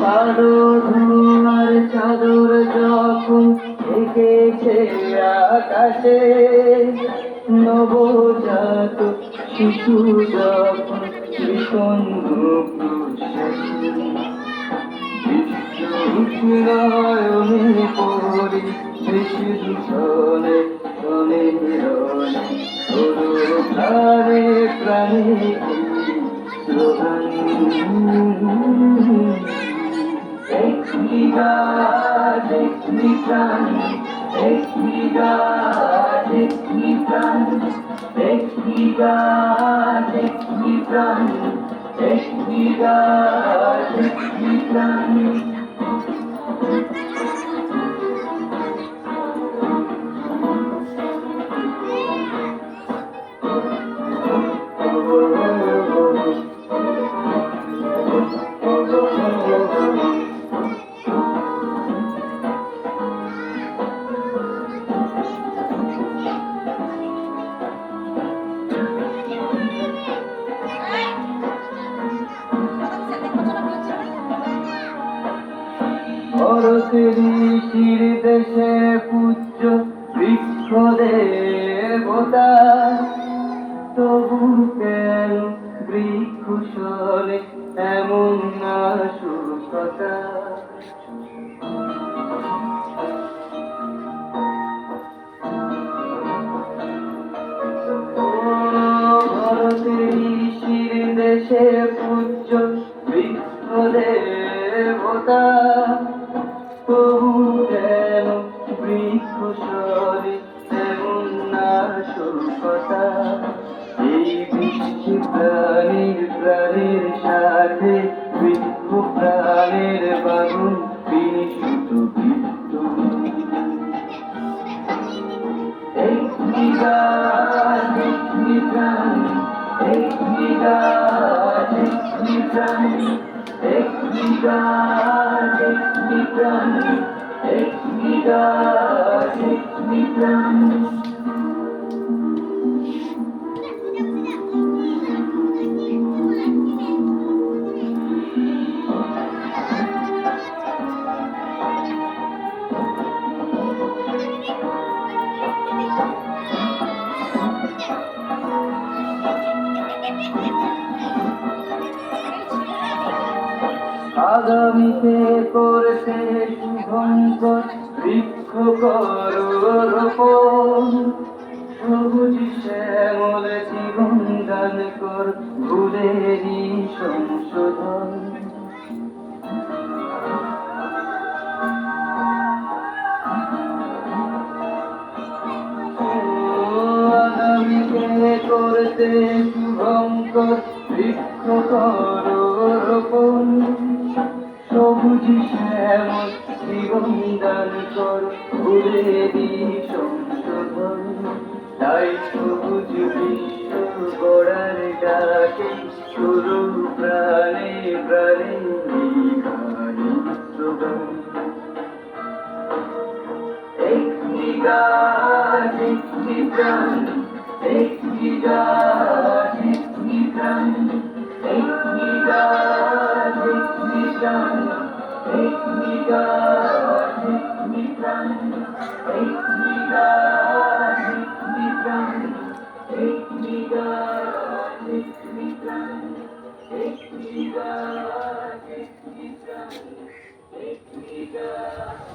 কালো ধোঁয়ার চাদর যখন ঢেকেছে আকাশে, নবজাত শিশু যখন নয়নে পড়ি বেশি দূষণে শোনে রনে প্রাণে প্রাণে slogan. Take me God, take me from, take me God, take me from, take me God, take me from, take me God, take me from. ঋষির দেশে পূজ্য বৃক্ষ দেবতা, তবু কেন বৃক্ষ সরে এমন নাশকতা। ঋষির দেশে পূজ্য বৃক্ষ দেবতা, তবু কেন বৃক্ষ সরে এমন নাশকতা। এই বৃষ্টি প্রাণীর প্রাণের সাথে বৃক্ষ প্রাণের বাঁধন, তিনি শুধু বৃক্ষ। Take me God, take me from, take me God, take me from, take me God, take me from, take me God, take me from. আগামীতে করতে শুভঙ্কর বৃক্ষ করো রোপণ, সবুজ শ্যামল জীবন দান কর ভুলেরই সংশোধন। আগামীতে করতে শুভঙ্কর বৃক্ষ করো রোপণ, সবুজ শ্যামল জীবন দান কর ভুলেরই সংশোধন। তাই সবুজ বিশ্ব গড়ার ডাকে শুরু প্রাণে প্রাণে গানে slogan. Take me God, take me from, take me God, take me from, take me God, take me from, take me God, take me from, take me God, take me from, take me God, take me from, take me God, take me from, take me God.